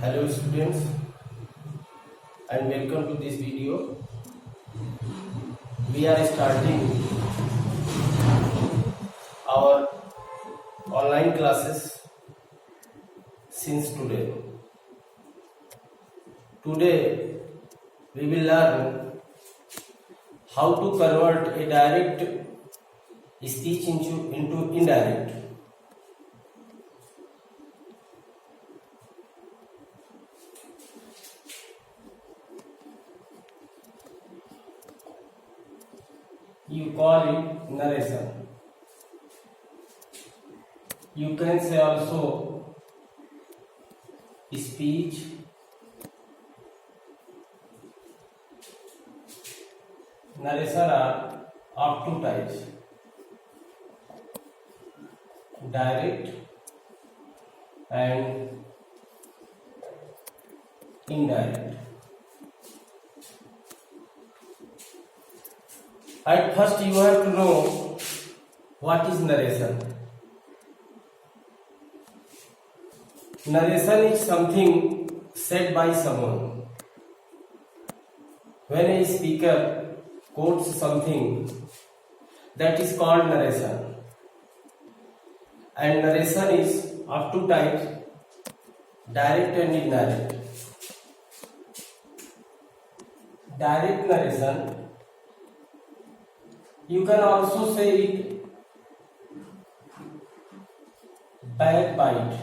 Hello students and welcome to this video. We are starting our online classes since today. Today we will learn how to convert a direct speech into indirect. You call it narration. You can say also speech, narration are of two types: direct and indirect. At first you have to know what is narration. Narration is something said by someone. When a speaker quotes something, that is called narration. And narration is of two types: direct and indirect. Direct narration, you can also say it backbite.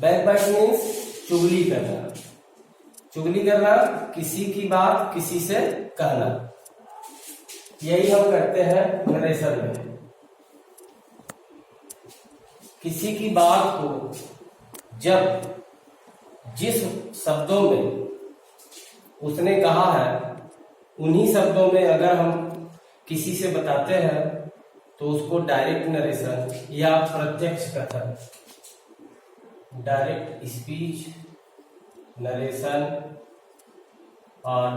Backbite means चुगली करना. चुगली करना, किसी की बात किसी से कहना. यही हम करते हैं नरेशन में. किसी की बात को जब जिस शब्दों में उसने कहा है, उन्हीं शब्दों में अगर हम किसी से बताते हैं तो उसको डायरेक्ट नरेशन या प्रत्यक्ष कथन, डायरेक्ट स्पीच, नरेशन और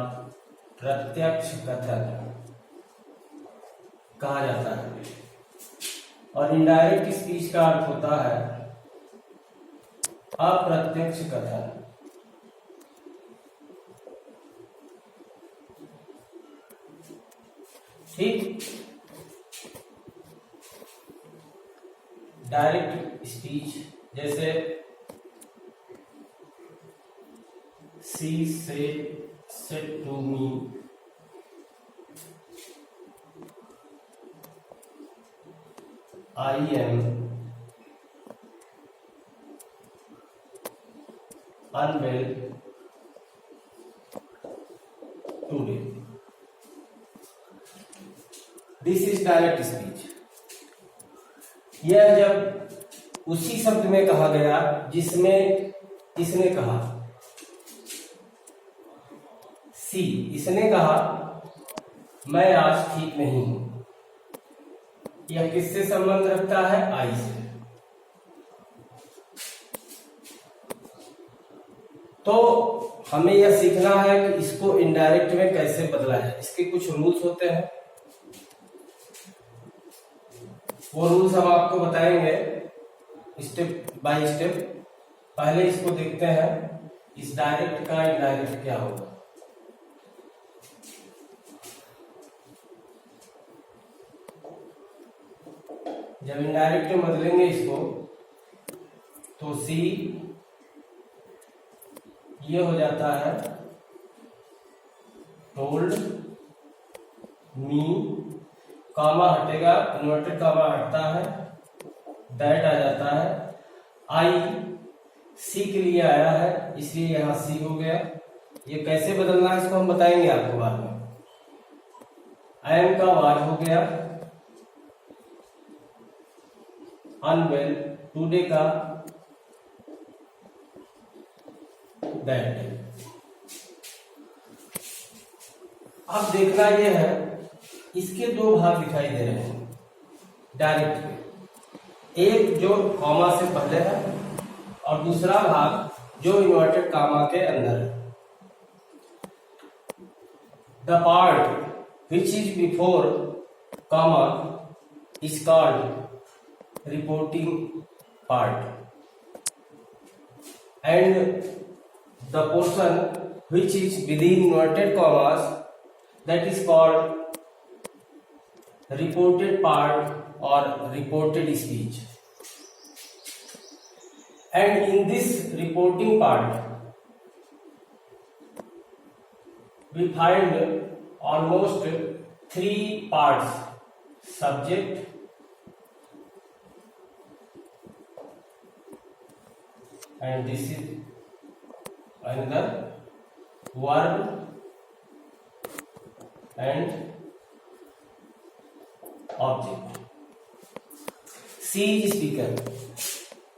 प्रत्यक्ष कथन कहा जाता है. और इनडायरेक्ट स्पीच का अर्थ होता है अप्रत्यक्ष कथन. ठीक. डायरेक्ट स्पीच जैसे she said to me, I am unwell today. This is direct speech. यह जब उसी शब्द में कहा गया जिसमें इसने कहा. सी, इसने कहा मैं आज ठीक नहीं हूं. यह किससे संबंध रखता है? आई से. तो हमें यह सीखना है कि इसको इनडायरेक्ट में कैसे बदला है. इसके कुछ रूल्स होते हैं. वो रूल्स हम आपको बताएंगे स्टेप बाय स्टेप. पहले इसको देखते हैं, इस डायरेक्ट का इनडायरेक्ट क्या होगा. जब इनडायरेक्ट में बदलेंगे इसको तो सी ये हो जाता है टोल्ड मी, कामा हटेगा, इन्वर्टेड कामा हटता है, दैट आ जाता है. आई सी के लिए आया है इसलिए यहां सी हो गया. ये कैसे बदलना है इसको हम बताएंगे आपको बाद में. आई एम का वार हो गया, अनवेल टुडे का दैट. अब देखना यह है, इसके दो भाग दिखाई दे रहे हैं डायरेक्ट के. एक जो कॉमा से पहले है और दूसरा भाग जो इन्वर्टेड कामा के अंदर है. The part which is before comma is called reporting part. and the portion which is within inverted commas, that is called reported part or reported speech. And in this reporting part we find almost 3 parts: subject, and this is another verb and object. She is speaker,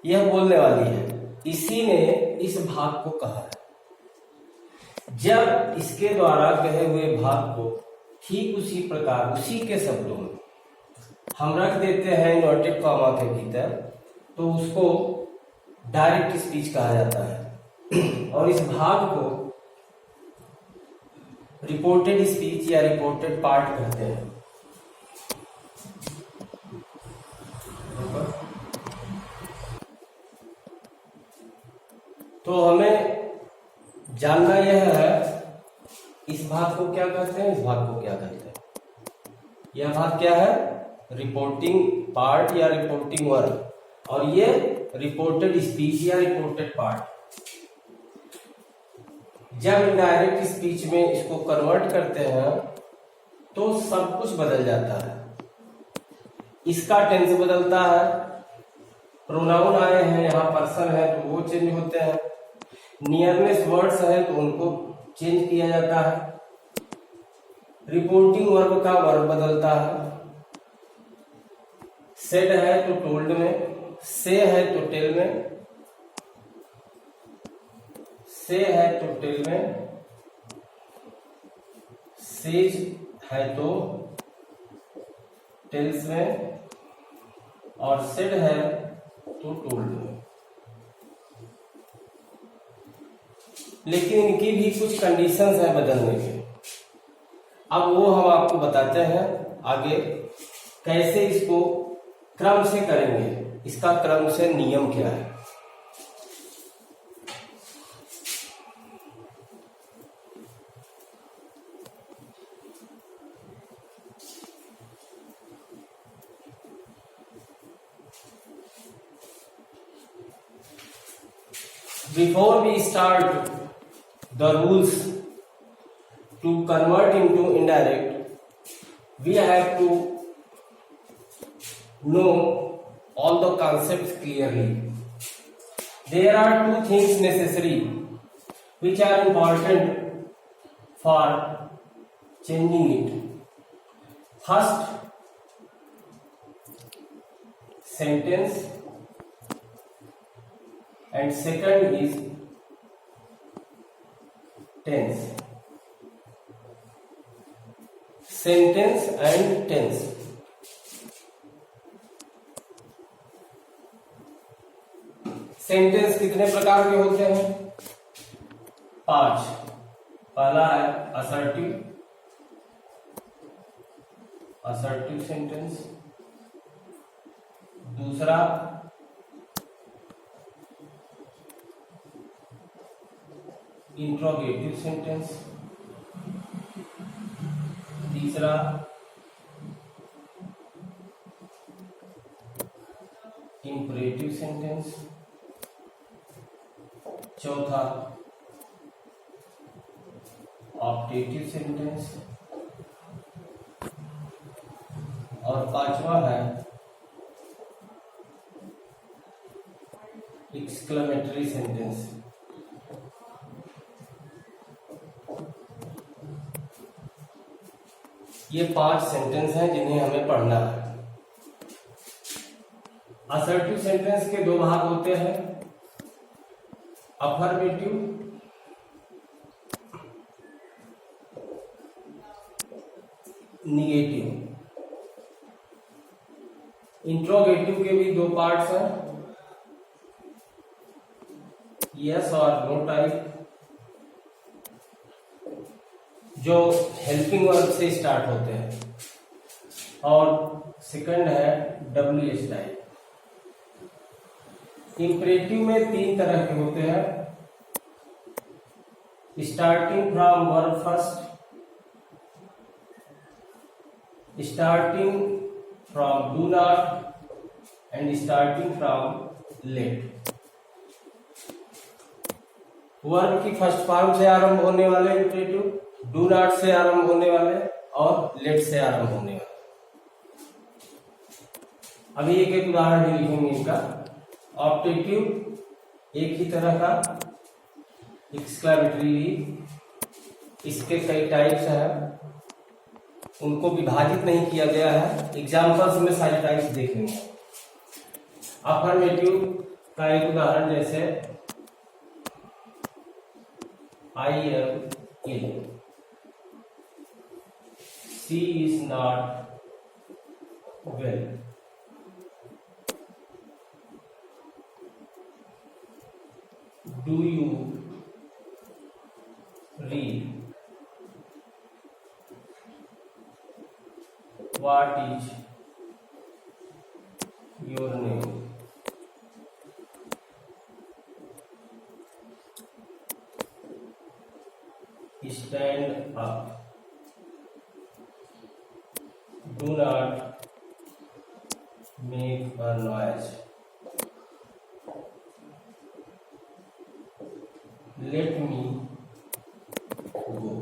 यह बोलने वाली है. इसी ने इस भाग को कहा है. जब इसके द्वारा कहे हुए भाग को ठीक उसी प्रकार उसी के शब्दों में हम रख देते हैं इन्वर्टेड कॉमा के भीतर, तो उसको डायरेक्ट स्पीच कहा जाता है. और इस भाग को रिपोर्टेड स्पीच या रिपोर्टेड पार्ट कहते हैं. तो हमें जानना यह है इस भाग को क्या कहते हैं, इस भाग को क्या कहते हैं. यह भाग क्या है? रिपोर्टिंग पार्ट या रिपोर्टिंग वर्ब, और ये रिपोर्टेड स्पीच या रिपोर्टेड पार्ट. जब इनडायरेक्ट स्पीच में इसको कन्वर्ट करते हैं तो सब कुछ बदल जाता है. इसका टेंस बदलता है, प्रोनाउन आए हैं, यहाँ पर्सन है तो वो चेंज होते हैं, नियरनेस वर्ड्स है तो उनको चेंज किया जाता है, रिपोर्टिंग वर्ब का वर्ब बदलता है, सेड है तो टोल्ड में, से है तो टेल में, से है तो टेल में, सेज है तो टेल्स में, और सेड है तो टोल्ड में. लेकिन इनकी भी कुछ कंडीशंस हैं बदलने के. अब वो हम आपको बताते हैं आगे कैसे इसको क्रम से करेंगे, इसका क्रम से नियम क्या है. Before we start the rules to convert into indirect, we have to know all the concepts clearly. There are 2 things necessary which are important for changing it. First, sentence, and second is tense. Sentence and tense. Sentence कितने प्रकार के होते हैं? 5. पहला है assertive sentence. दूसरा interrogative sentence. तीसरा imperative sentence. चौथा ऑप्टेटिव सेंटेंस. और 5वां है एक्सक्लेमेटरी सेंटेंस. ये 5 सेंटेंस हैं जिन्हें हमें पढ़ना है. असर्टिव सेंटेंस के 2 भाग होते हैं, अफर्मेटिव निगेटिव. इंट्रोगेटिव के भी 2 पार्ट्स हैं, यस और नो टाइप, जो हेल्पिंग वर्ब से स्टार्ट होते हैं, और सेकंड है WH टाइप. इंपरेटिव में तीन तरह के होते हैं, starting from verb first, starting from do not and starting from let. Verb की फर्स्ट फॉर्म से आरंभ होने वाले इंपरेटिव, डू नॉट से आरंभ होने वाले और लेट से आरंभ होने वाले। अभी एक एक उदाहरण भी लिखेंगे इनका। ऑप्टेटिव एक ही तरह का एक्सक्लेमेटरी, इसके कई टाइप्स हैं, उनको विभाजित नहीं किया गया है, एग्जाम्पल्स में सारे टाइप्स देखेंगे। अफर्मेटिव का एक उदाहरण जैसे I am ill, she is not well, do you read, what is your name, stand up, do not make a noise, let me go।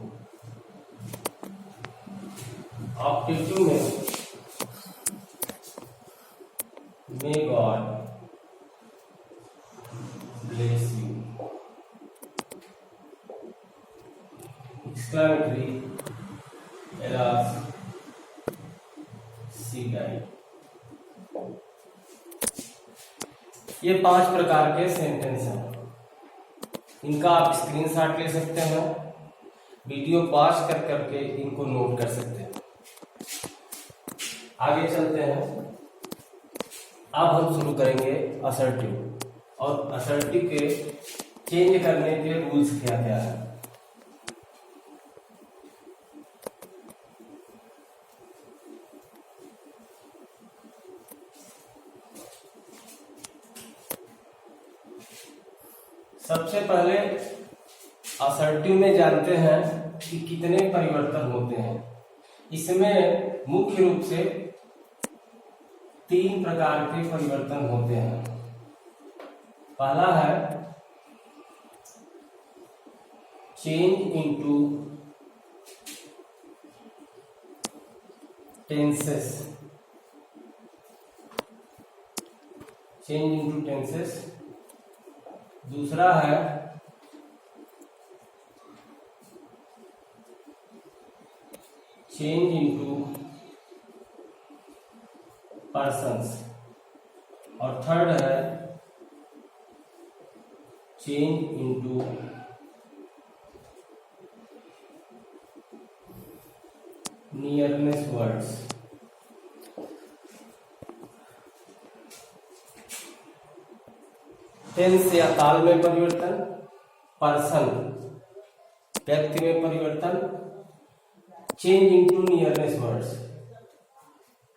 Optative में may God bless you, exclamatory alas she died. ये 5 प्रकार के sentence हैं, इनका आप screenshot ले सकते हैं, वीडियो पॉज कर करके इनको नोट कर सकते हैं। आगे चलते हैं। अब हम शुरू करेंगे असर्टिव, और असर्टिव के चेंज करने के रूल्स क्या क्या है। सबसे पहले असर्टिव में जानते हैं कि कितने परिवर्तन होते हैं। इसमें मुख्य रूप से 3 प्रकार के परिवर्तन होते हैं। पहला है change into tenses, change into tenses. दूसरा है चेंज इनटू पर्सन्स, और थर्ड है change into nearness words. Tense या काल में परिवर्तन, पर्सन व्यक्ति में परिवर्तन, चेंज इनटू नियरनेस वर्ड्स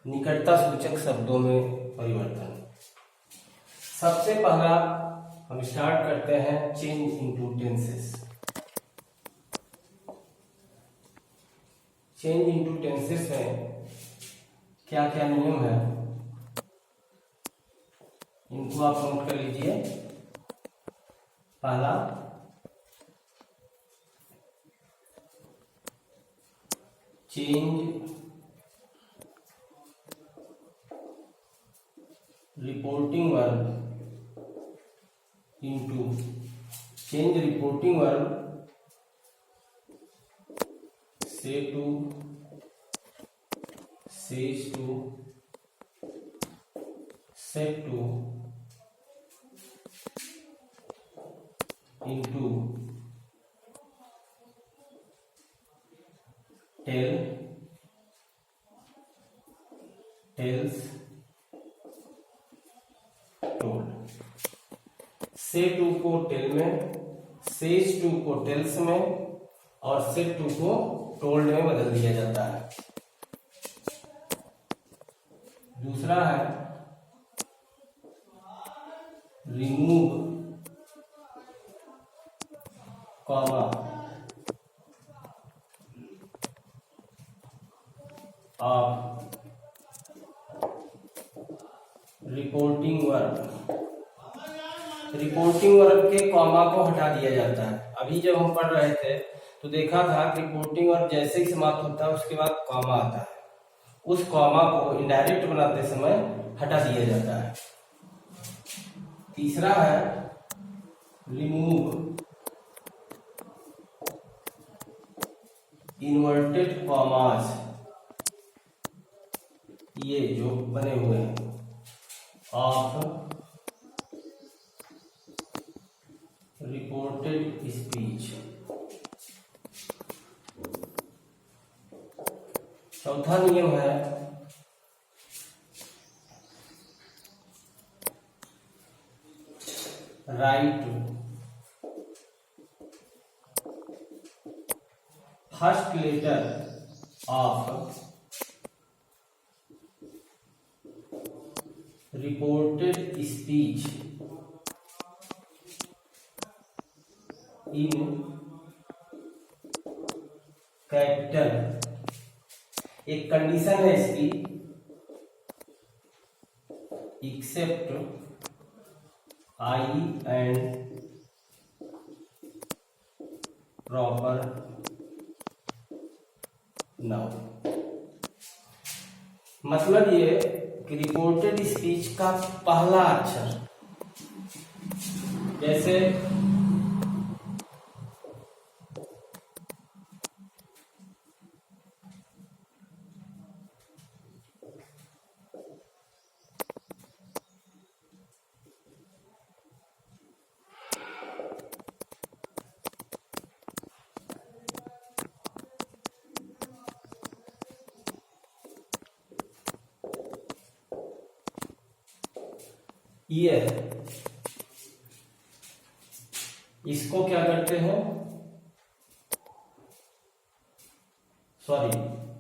निकटता सूचक शब्दों में परिवर्तन। सबसे पहला हम स्टार्ट करते हैं change into tenses. Change into tenses में क्या क्या नियम है इनको आप नोट कर लीजिए। पहला, change reporting verb into, change reporting verb से to, says to, said to, into tell, tells, told. Say to को टेल में, सेज टू को टेल्स में और सेट टू को टोल्ड में बदल दिया जाता है। दूसरा है remove comma of reporting verb. Reporting verb के कॉमा को हटा दिया जाता है। अभी जब हम पढ़ रहे थे तो देखा था कि रिपोर्टिंग वर्ब जैसे ही समाप्त होता है उसके बाद कॉमा आता है, उस कॉमा को इनडायरेक्ट बनाते समय हटा दिया जाता है। तीसरा है रिमूव इन्वर्टेड कॉमास, ये जो बने हुए हैं, ऑफ रिपोर्टेड स्पीच। चौथा नियम है write first letter of reported speech in capital. एक कंडीशन है इसकी, except I and proper noun. मतलब ये कि रिपोर्टेड स्पीच का पहला अक्षर, जैसे ये है, इसको क्या करते हैं, सॉरी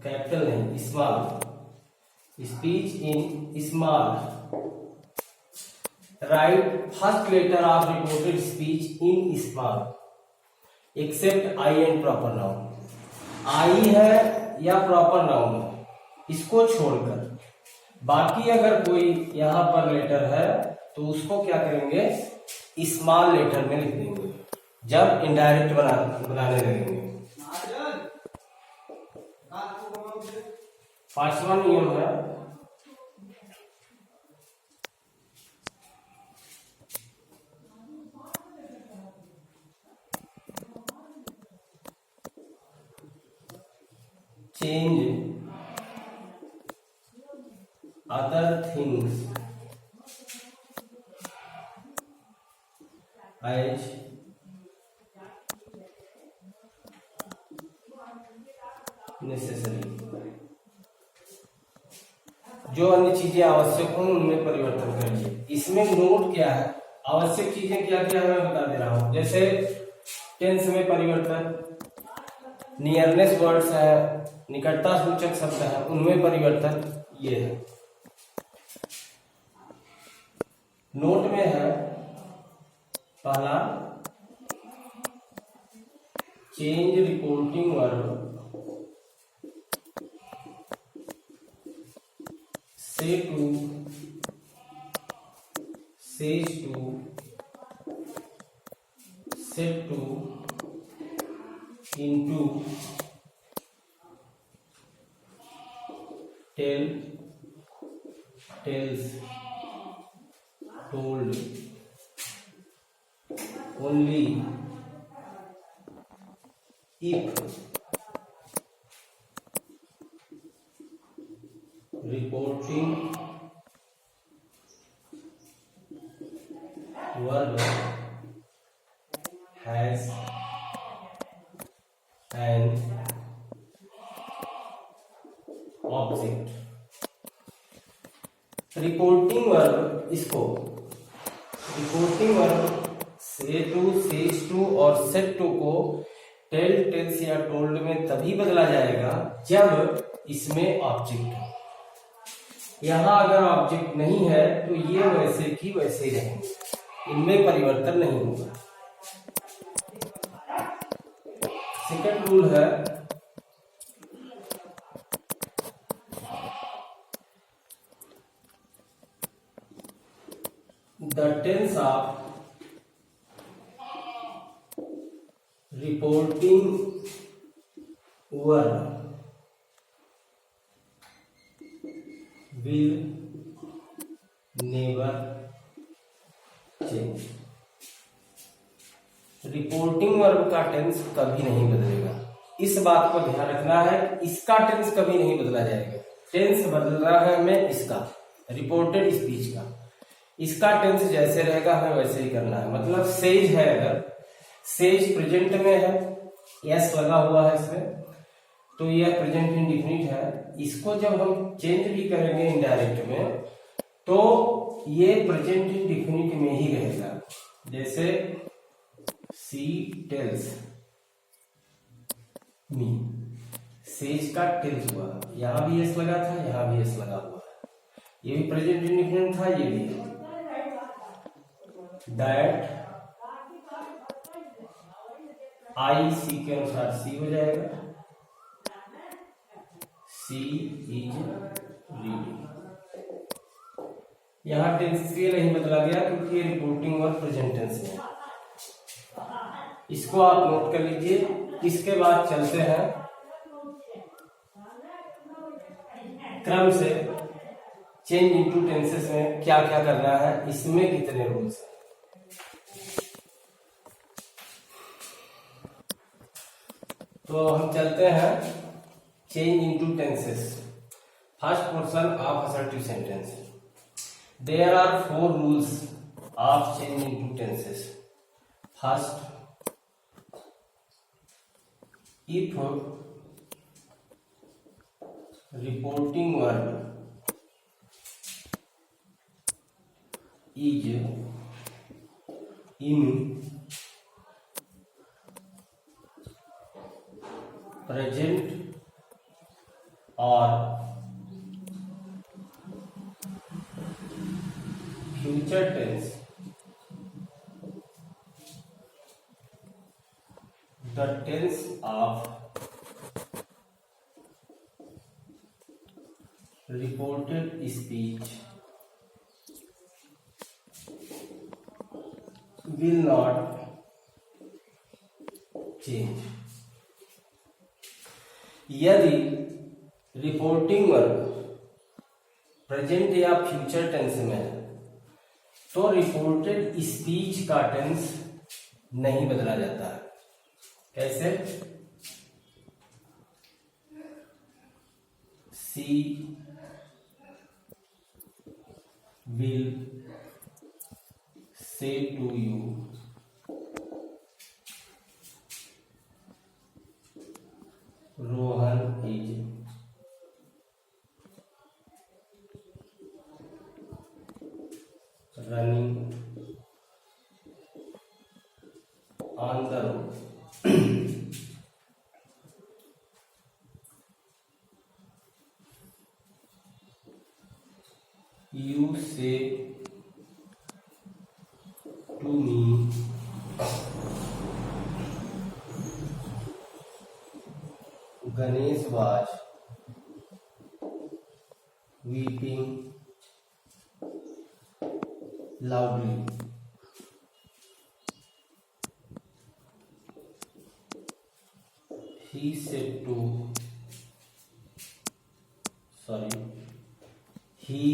कैपिटल नहीं small, speech in small. Write first letter of reported speech in small except I and proper noun. I है या प्रॉपर नाउन है, इसको छोड़कर बाकी अगर कोई यहां पर लेटर है तो उसको क्या करेंगे, स्मॉल लेटर में लिख देंगे जब इनडायरेक्ट बनाने लगेंगे। पांचवा नियम है change other things as necessary। जो अन्य चीजें आवश्यक हो उनमें परिवर्तन करिए। इसमें नोट क्या है, आवश्यक चीजें क्या क्या है मैं बता दे रहा हूं। जैसे टेंस में परिवर्तन, नियरनेस वर्ड्स है, निकटता सूचक शब्द है, उनमें परिवर्तन ये है। नोट में है पहला चेंज रिपोर्टिंग वर्ब से to says to said to into tell tells told only if reporting verb has an object। Reporting verb, इसको रिपोर्टिंग वर्ब से टू सेज टू और सेट टू को टेल टेल्स या told में तभी बदला जाएगा जब इसमें ऑब्जेक्ट हो। यहां अगर ऑब्जेक्ट नहीं है तो ये वैसे की वैसे ही रहेंगे। इनमें परिवर्तन नहीं होगा। सेकंड रूल है the tense of reporting verb will never change। Reporting verb का टेंस कभी नहीं बदलेगा। इस बात को ध्यान रखना है, इसका टेंस कभी नहीं बदला जाएगा। टेंस बदल रहा है हमें इसका, रिपोर्टेड स्पीच का, इसका टेंस जैसे रहेगा हमें वैसे ही करना है। मतलब सेज है, अगर सेज प्रेजेंट में है, यस लगा हुआ है इसमें, तो यह प्रेजेंट इंडिफिनिट है। इसको जब हम चेंज भी करेंगे इनडायरेक्ट में, तो ये प्रेजेंट इंडिफिनिट में ही रहेगा। जैसे सी टेल्स मी, सेज का टेल्स हुआ, यहां भी एस लगा था, यहां भी एस लगा हुआ है, ये भी प्रेजेंट इंडिफिनिट था, ये भी है। दैट आई सी के अनुसार सी हो जाएगा, सी इज रीडिंग। यहां टेंस इसलिए नहीं बदला गया क्योंकि ये रिपोर्टिंग वर्ब प्रेजेंट टेंस में है। इसको आप नोट कर लीजिए। इसके बाद चलते हैं क्रम से चेंज इनटू टेंसेस में क्या क्या करना है, इसमें कितने रूल्स हैं। तो हम चलते हैं change into tenses. First portion of assertive sentence. There are 4 rules of change into tenses. First, if reporting verb is in present or future tense, the tense of reported speech will not change। यदि reporting verb present या future tense में है, तो reported speech का tense नहीं बदला जाता है। कैसे? सी will say to you Rohan is running on the road। You say to me Ganesh was weeping loudly। He said to he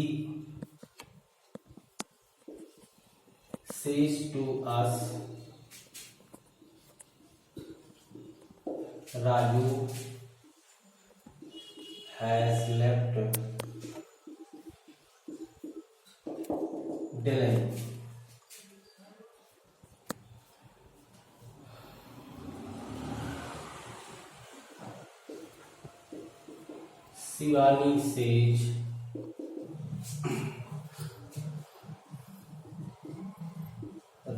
says to us Raju has left Delhi। Shivani says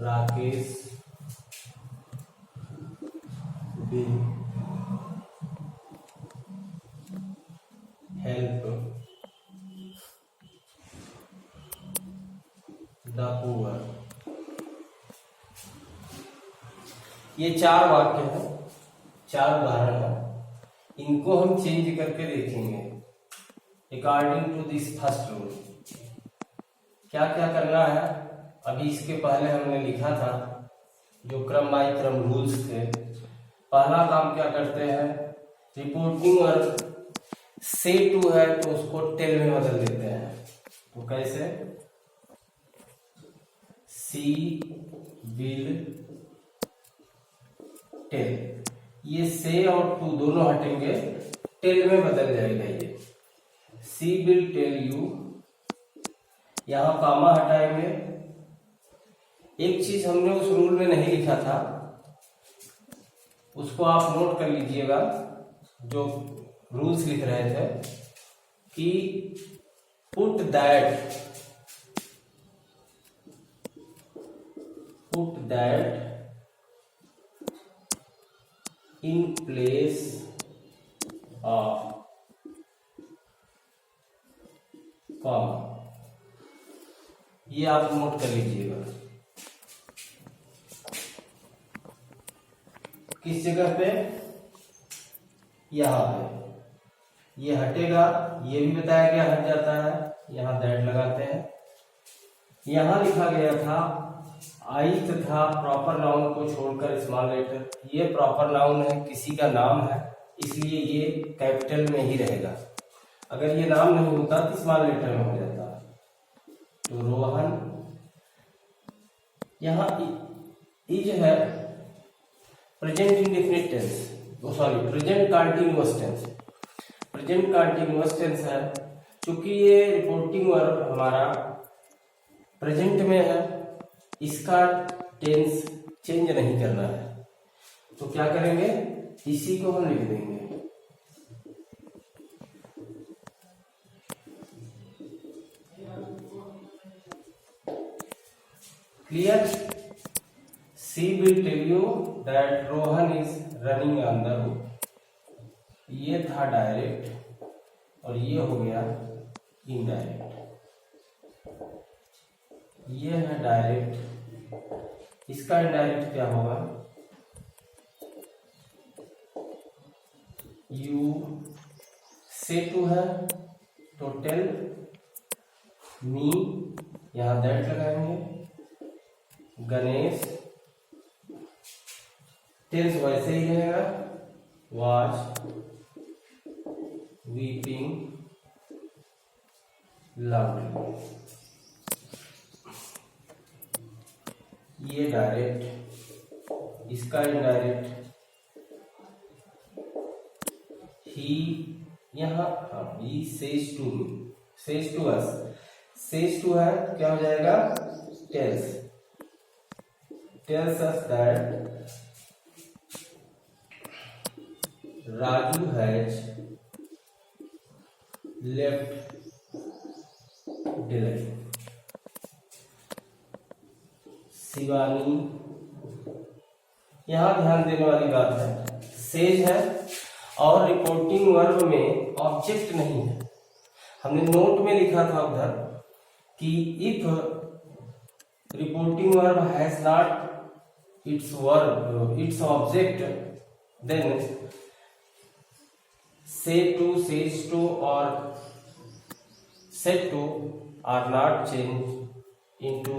Rakesh will help the poor। ये 4 वाक्य हैं, 4 उदाहरण हैं, इनको हम change करके देखेंगे according to this first rule. क्या क्या करना है, अभी इसके पहले हमने लिखा था जो क्रम बाई क्रम रूल्स थे। पहला काम क्या करते हैं, रिपोर्टिंग वर्ब से टू है तो उसको टेल में बदल देते हैं। तो कैसे, सी विल टेल, ये से और टू दोनों हटेंगे, टेल में बदल जाएगा ये, सी विल टेल यू। यहां कामा हटाएंगे। एक चीज हमने उस रूल में नहीं लिखा था, उसको आप नोट कर लीजिएगा जो रूल्स लिख रहे थे, कि put that in place of comma. ये आप नोट कर लीजिएगा किस जगह पे, यहां पे ये हटेगा, ये भी बताया गया हट जाता है, यहां दैट लगाते हैं। यहां लिखा गया था आई तथा प्रॉपर नाउन को छोड़कर स्मॉल लेटर, ये प्रॉपर नाउन है, किसी का नाम है, इसलिए ये कैपिटल में ही रहेगा। अगर ये नाम नहीं होता तो स्मॉल लेटर में हो जाता। तो रोहन, यहां इज है present indefinite tense, sorry present continuous tense, present continuous tense है। चूंकि ये रिपोर्टिंग वर्ब हमारा प्रेजेंट में है, इसका टेंस चेंज नहीं करना है, तो क्या करेंगे, इसी को हम लिख देंगे clear. She will tell you that Rohan is running on the road. ये था डायरेक्ट और ये हो गया इनडायरेक्ट। ये है डायरेक्ट, इसका इनडायरेक्ट क्या होगा, यू से टू है तो टेल मी, यहां दैट लगाएंगे, गणेश, टेंस वैसे ही रहेगा, वाज वीपिंग लाउडली। ये डायरेक्ट, इसका इनडायरेक्ट, ही, यहां he says to me, says to us, says to है क्या हो जाएगा, tells, tells us that Raju has left Delhi. Shivani, यहां ध्यान देने वाली बात है, सेज है और रिपोर्टिंग वर्ब में ऑब्जेक्ट नहीं है। हमने नोट में लिखा था उधर कि if reporting verb has not its object, then say to, says to or said to are not changed into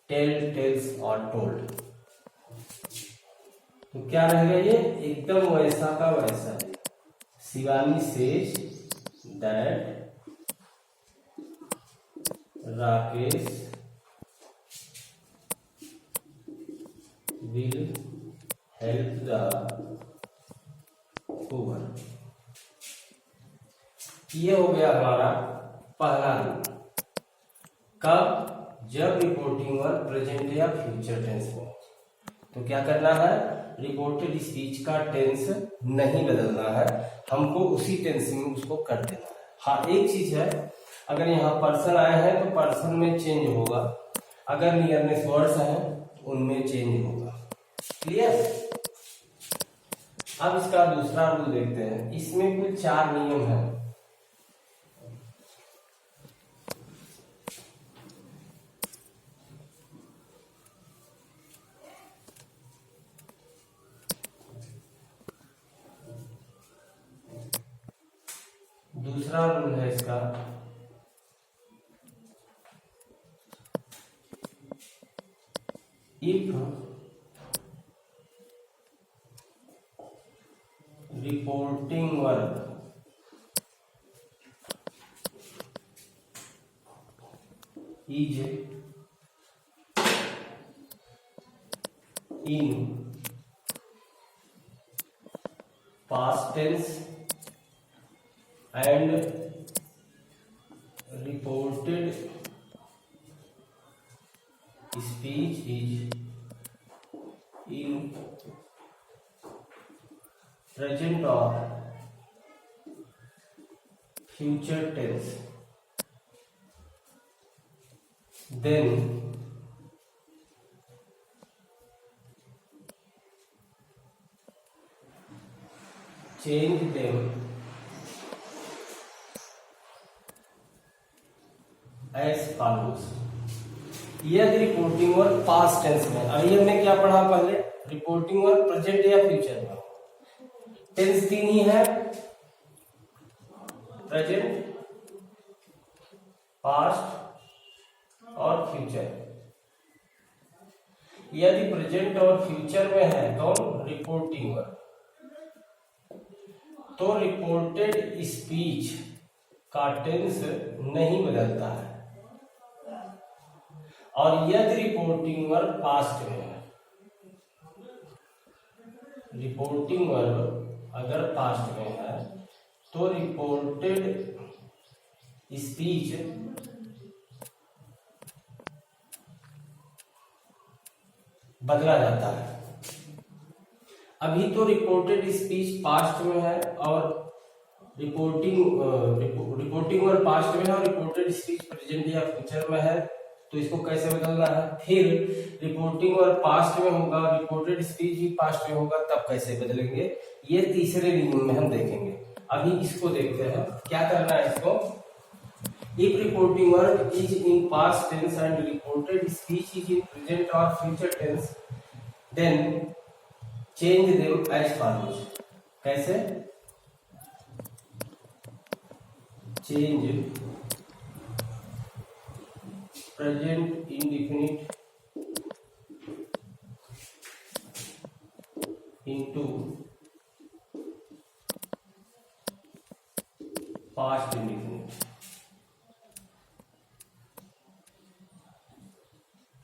tell, tells or told। तो क्या रहेगा, ये एकदम वैसा का वैसा है। Shivani says that Rakesh will help the poor। ये हो गया हमारा पहला रूल। कब, जब रिपोर्टिंग वर्ब प्रेजेंट या फ्यूचर टेंस में। तो क्या करना है, रिपोर्टेड स्पीच का टेंस नहीं बदलना है, हमको उसी टेंस में उसको कर देना है। हाँ एक चीज है, अगर यहाँ पर्सन आए हैं तो पर्सन में चेंज होगा, अगर नियरनेस वर्ड्स हैं उनमें चेंज होगा। क्लियर। अब इसका दूसरा रूल देखते हैं, इसमें कुल 4 नियम हैं। दूसरा रूल है इसका, if reporting work is in past tense and reported speech is in present or future tense, then change them as follows। यदि रिपोर्टिंग वर्क पास्ट टेंस में, अभी हमने क्या पढ़ा पहले, रिपोर्टिंग वर्क प्रेजेंट या फ्यूचर में, टेंस तीन ही है, प्रेजेंट, पास्ट और फ्यूचर। यदि प्रेजेंट और फ्यूचर में है तो रिपोर्टिंग वर्क, तो रिपोर्टेड स्पीच का टेंस नहीं बदलता है। और यदि रिपोर्टिंग वर्क पास्ट में है, रिपोर्टिंग वर्क अगर पास्ट में है तो रिपोर्टेड स्पीच बदला जाता है। अभी तो रिपोर्टेड स्पीच पास्ट में है और रिपोर्टिंग वर्क पास्ट में है और रिपोर्टेड स्पीच प्रेजेंट या फ्यूचर में है, तो इसको कैसे बदलना है। फिर रिपोर्टिंग वर्क पास्ट में होगा, रिपोर्टेड स्पीच भी पास्ट में होगा, तब कैसे बदलेंगे, ये तीसरे रीडिंग में हम देखेंगे। अभी इसको देखते हैं क्या करना है इसको। If reporting verb is in past tense and reported speech is in present और future tense, then change them as follows. कैसे, चेंज प्रेजेंट इंडेफिनिट into